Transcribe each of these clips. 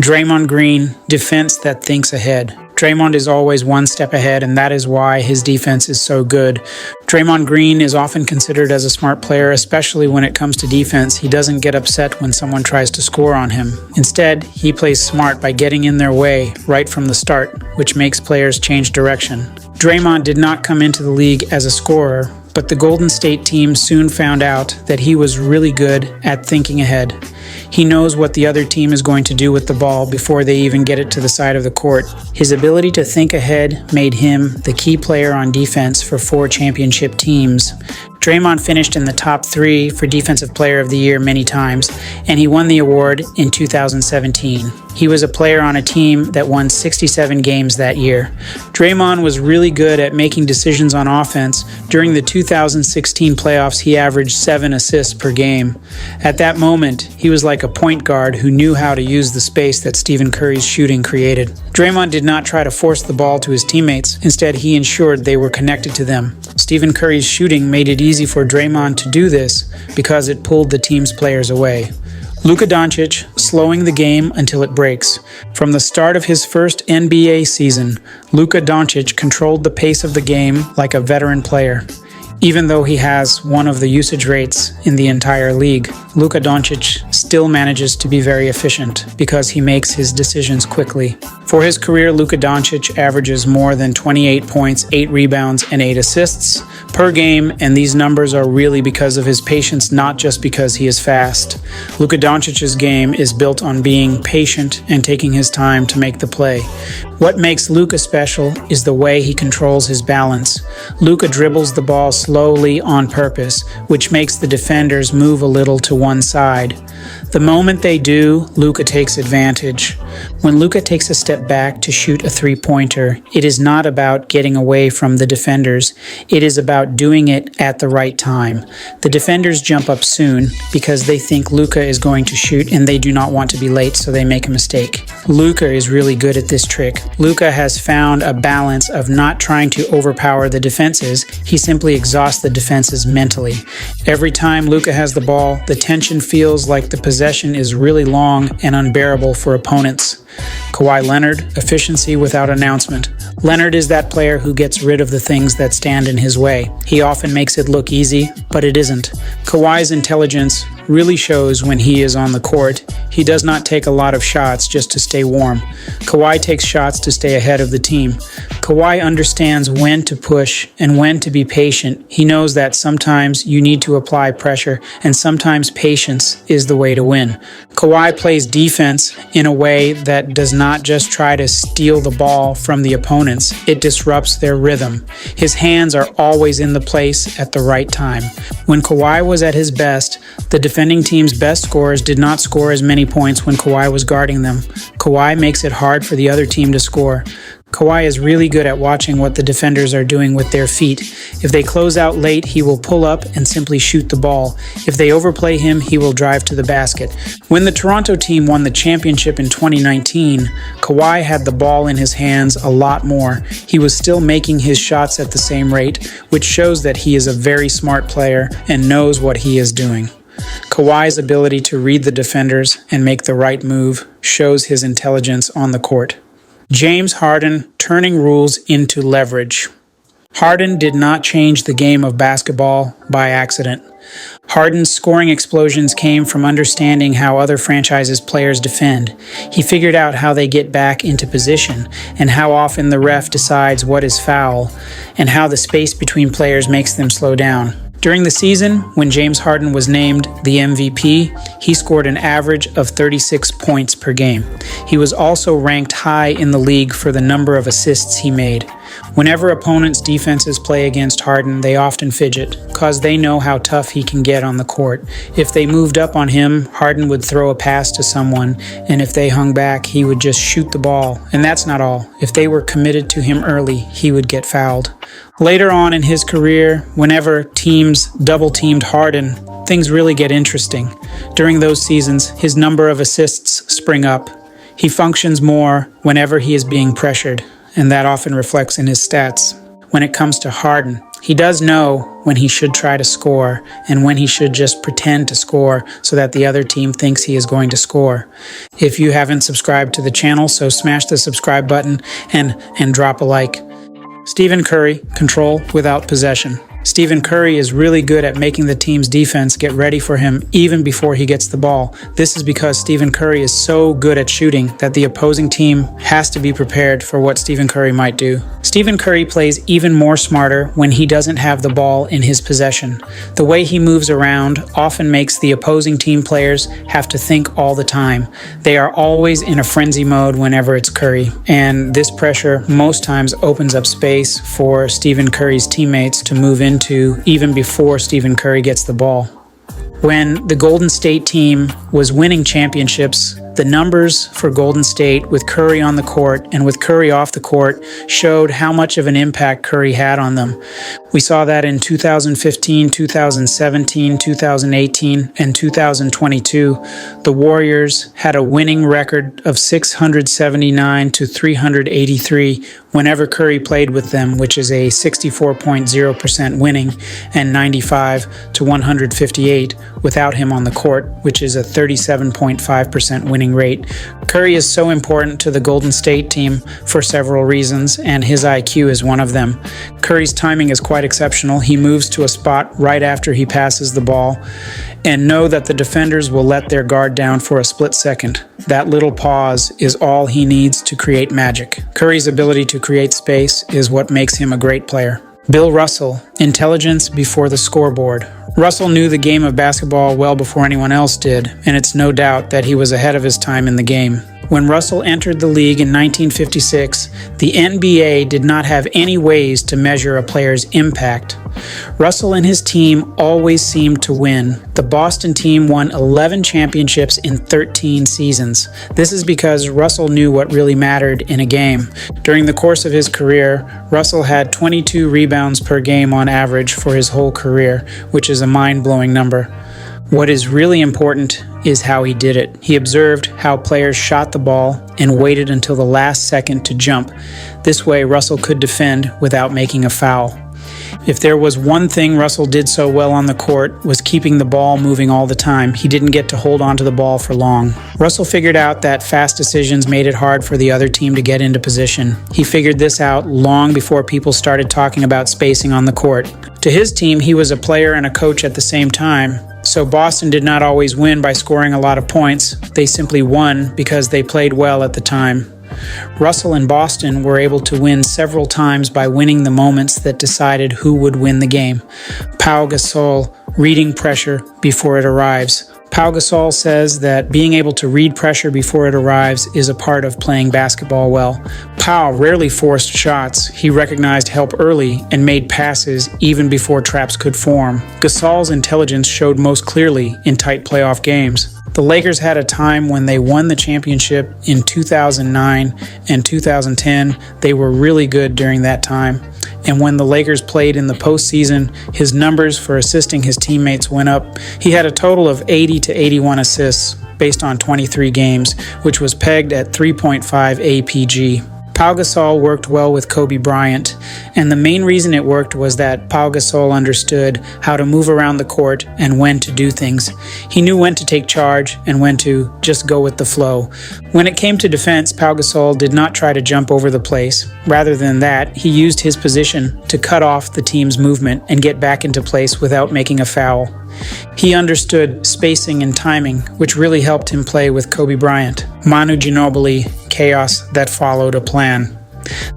Draymond Green, defense that thinks ahead. Draymond is always one step ahead, and that is why his defense is so good. Draymond Green is often considered as a smart player, especially when it comes to defense. He doesn't get upset when someone tries to score on him. Instead, he plays smart by getting in their way right from the start, which makes players change direction. Draymond did not come into the league as a scorer, but the Golden State team soon found out that he was really good at thinking ahead. He knows what the other team is going to do with the ball before they even get it to the side of the court. His ability to think ahead made him the key player on defense for 4 championship teams. Draymond finished in the top 3 for Defensive Player of the Year many times, and he won the award in 2017. He was a player on a team that won 67 games that year. Draymond was really good at making decisions on offense. During the 2016 playoffs, he averaged 7 assists per game. At that moment, he was like a point guard who knew how to use the space that Stephen Curry's shooting created. Draymond did not try to force the ball to his teammates. Instead, he ensured they were connected to them. Stephen Curry's shooting made it easy for Draymond to do this because it pulled the team's players away. Luka Dončić, slowing the game until it breaks. From the start of his first NBA season, Luka Dončić controlled the pace of the game like a veteran player. Even though he has one of the usage rates in the entire league, Luka Dončić still manages to be very efficient because he makes his decisions quickly. For his career, Luka Dončić averages more than 28 points, 8 rebounds, and 8 assists per game, and these numbers are really because of his patience, not just because he is fast. Luka Doncic's game is built on being patient and taking his time to make the play. What makes Luka special is the way he controls his balance. Luka dribbles the ball slowly on purpose, which makes the defenders move a little to one side. The moment they do, Luka takes advantage. When Luka takes a step back to shoot a three-pointer, it is not about getting away from the defenders. It is about doing it at the right time. The defenders jump up soon because they think Luka is going to shoot and they do not want to be late, so they make a mistake. Luka is really good at this trick. Luka has found a balance of not trying to overpower the defenses. He simply exhausts the defenses mentally. Every time Luka has the ball, the tension feels like the possession is really long and unbearable for opponents. Kawhi Leonard, efficiency without announcement. Leonard is that player who gets rid of the things that stand in his way. He often makes it look easy, but it isn't. Kawhi's intelligence really shows when he is on the court. He does not take a lot of shots just to stay warm. Kawhi takes shots to stay ahead of the team. Kawhi understands when to push and when to be patient. He knows that sometimes you need to apply pressure and sometimes patience is the way to win. Kawhi plays defense in a way that does not just try to steal the ball from the opponents. It disrupts their rhythm. His hands are always in the place at the right time. When Kawhi was at his best, the defending team's best scorers did not score as many points when Kawhi was guarding them. Kawhi makes it hard for the other team to score. Kawhi is really good at watching what the defenders are doing with their feet. If they close out late, he will pull up and simply shoot the ball. If they overplay him, he will drive to the basket. When the Toronto team won the championship in 2019, Kawhi had the ball in his hands a lot more. He was still making his shots at the same rate, which shows that he is a very smart player and knows what he is doing. Kawhi's ability to read the defenders and make the right move shows his intelligence on the court. James Harden turning rules into leverage. Harden did not change the game of basketball by accident. Harden's scoring explosions came from understanding how other franchises' players defend. He figured out how they get back into position and how often the ref decides what is foul and how the space between players makes them slow down. During the season, when James Harden was named the MVP, he scored an average of 36 points per game. He was also ranked high in the league for the number of assists he made. Whenever opponents' defenses play against Harden, they often fidget, because they know how tough he can get on the court. If they moved up on him, Harden would throw a pass to someone, and if they hung back, he would just shoot the ball. And that's not all. If they were committed to him early, he would get fouled. Later on in his career, whenever teams double-teamed Harden, things really get interesting. During those seasons, his number of assists spring up. He functions more whenever he is being pressured, and that often reflects in his stats. When it comes to Harden, He does know when he should try to score and when he should just pretend to score so that the other team thinks he is going to score. If you haven't subscribed to the channel, so smash the subscribe button and drop a like. Stephen Curry, control without possession. Stephen Curry is really good at making the team's defense get ready for him even before he gets the ball. This is because Stephen Curry is so good at shooting that the opposing team has to be prepared for what Stephen Curry might do. Stephen Curry plays even more smarter when he doesn't have the ball in his possession. The way he moves around often makes the opposing team players have to think all the time. They are always in a frenzy mode whenever it's Curry, and this pressure most times opens up space for Stephen Curry's teammates to move into even before Stephen Curry gets the ball. When the Golden State team was winning championships, the numbers for Golden State with Curry on the court and with Curry off the court showed how much of an impact Curry had on them. We saw that in 2015, 2017, 2018, and 2022. The Warriors had a winning record of 679 to 383 whenever Curry played with them, which is a 64.0% winning, and 95 to 158 without him on the court, which is a 37.5% winning rate. Curry is so important to the Golden State team for several reasons, and his IQ is one of them. Curry's timing is quite exceptional. He moves to a spot right after he passes the ball, and know that the defenders will let their guard down for a split second. That little pause is all he needs to create magic. Curry's ability to create space is what makes him a great player. Bill Russell, intelligence before the scoreboard. Russell knew the game of basketball well before anyone else did, and it's no doubt that he was ahead of his time in the game. When Russell entered the league in 1956, the NBA did not have any ways to measure a player's impact. Russell and his team always seemed to win. The Boston team won 11 championships in 13 seasons. This is because Russell knew what really mattered in a game. During the course of his career, Russell had 22 rebounds per game on average for his whole career, which is a mind-blowing number. What is really important is how he did it. He observed how players shot the ball and waited until the last second to jump. This way, Russell could defend without making a foul. If there was one thing Russell did so well on the court was keeping the ball moving all the time. He didn't get to hold on to the ball for long. Russell figured out that fast decisions made it hard for the other team to get into position. He figured this out long before people started talking about spacing on the court. To his team, he was a player and a coach at the same time. So Boston did not always win by scoring a lot of points. They simply won because they played well at the time. Russell and Boston were able to win several times by winning the moments that decided who would win the game. Pau Gasol, reading pressure before it arrives. Pau Gasol says that being able to read pressure before it arrives is a part of playing basketball well. Pau rarely forced shots. He recognized help early and made passes even before traps could form. Gasol's intelligence showed most clearly in tight playoff games. The Lakers had a time when they won the championship in 2009 and 2010. They were really good during that time. And when the Lakers played in the postseason, his numbers for assisting his teammates went up. He had a total of 80 to 81 assists based on 23 games, which was pegged at 3.5 APG. Pau Gasol worked well with Kobe Bryant, and the main reason it worked was that Pau Gasol understood how to move around the court and when to do things. He knew when to take charge and when to just go with the flow. When it came to defense, Pau Gasol did not try to jump over the place. Rather than that, he used his position to cut off the team's movement and get back into place without making a foul. He understood spacing and timing, which really helped him play with Kobe Bryant. Manu Ginóbili, chaos that followed a plan.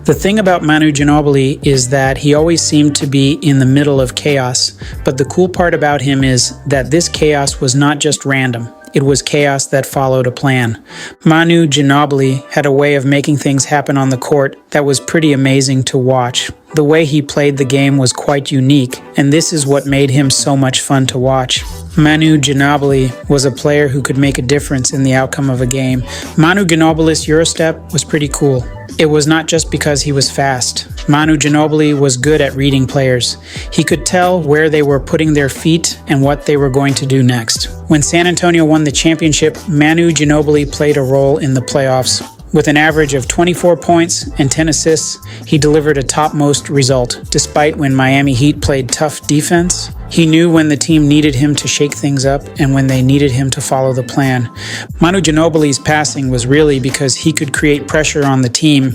The thing about Manu Ginóbili is that he always seemed to be in the middle of chaos, but the cool part about him is that this chaos was not just random. It was chaos that followed a plan. Manu Ginóbili had a way of making things happen on the court that was pretty amazing to watch. The way he played the game was quite unique, and this is what made him so much fun to watch. Manu Ginóbili was a player who could make a difference in the outcome of a game. Manu Ginobili's Eurostep was pretty cool. It was not just because he was fast. Manu Ginóbili was good at reading players. He could tell where they were putting their feet and what they were going to do next. When San Antonio won the championship, Manu Ginóbili played a role in the playoffs. With an average of 24 points and 10 assists, he delivered a topmost result. Despite when Miami Heat played tough defense, he knew when the team needed him to shake things up and when they needed him to follow the plan. Manu Ginóbili's passing was really because he could create pressure on the team.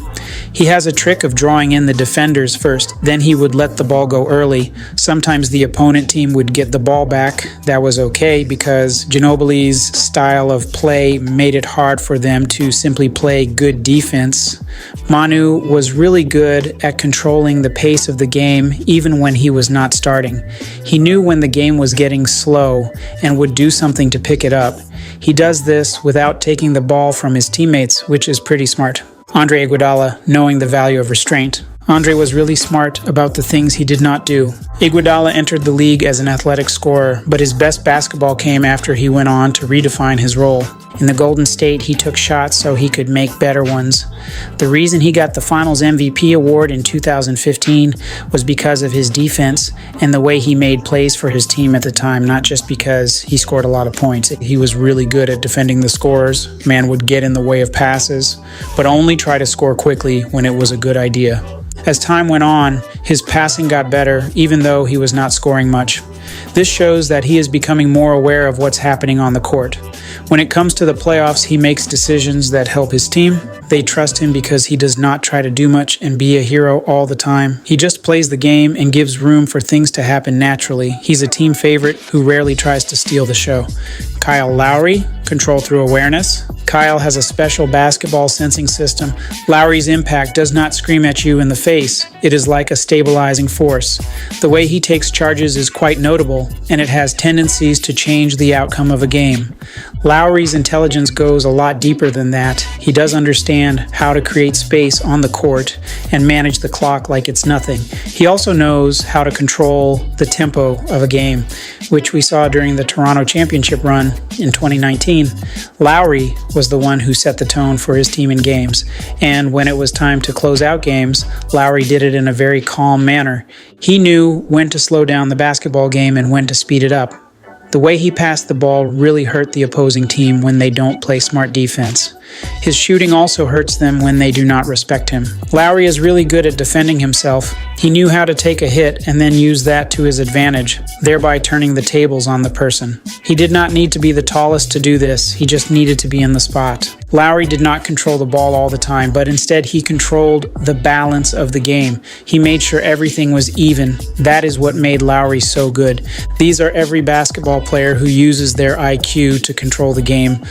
He has a trick of drawing in the defenders first, then he would let the ball go early. Sometimes the opponent team would get the ball back. That was okay because Ginóbili's style of play made it hard for them to simply play good defense. Manu was really good at controlling the pace of the game even when he was not starting. He knew when the game was getting slow and would do something to pick it up. He does this without taking the ball from his teammates, which is pretty smart. Andre Iguodala, knowing the value of restraint. Andre was really smart about the things he did not do. Iguodala entered the league as an athletic scorer, but his best basketball came after he went on to redefine his role. In the Golden State, he took shots so he could make better ones. The reason he got the Finals MVP award in 2015 was because of his defense and the way he made plays for his team at the time, not just because he scored a lot of points. He was really good at defending the scorers. Man would get in the way of passes, but only try to score quickly when it was a good idea. As time went on, his passing got better, even though he was not scoring much. This shows that he is becoming more aware of what's happening on the court. When it comes to the playoffs, he makes decisions that help his team. They trust him because he does not try to do much and be a hero all the time. He just plays the game and gives room for things to happen naturally. He's a team favorite who rarely tries to steal the show. Kyle Lowry, control through awareness. Kyle has a special basketball sensing system. Lowry's impact does not scream at you in the face. It is like a stabilizing force. The way he takes charges is quite notable, and it has tendencies to change the outcome of a game. Lowry's intelligence goes a lot deeper than that. He does understand how to create space on the court and manage the clock like it's nothing. He also knows how to control the tempo of a game, which we saw during the Toronto championship run in 2019. Lowry was the one who set the tone for his team in games, and when it was time to close out games, Lowry did it in a very calm manner. He knew when to slow down the basketball game and when to speed it up. The way he passed the ball really hurt the opposing team when they don't play smart defense. His shooting also hurts them when they do not respect him. Lowry is really good at defending himself. He knew how to take a hit and then use that to his advantage, thereby turning the tables on the person. He did not need to be the tallest to do this, he just needed to be in the spot. Lowry did not control the ball all the time, but instead he controlled the balance of the game. He made sure everything was even. That is what made Lowry so good. These are every basketball player who uses their IQ to control the game.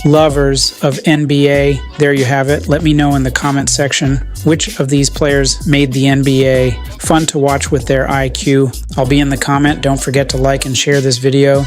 Lovers of NBA, there you have it. Let me know in the comment section which of these players made the NBA fun to watch with their IQ. I'll be in the comment. Don't forget to like and share this video.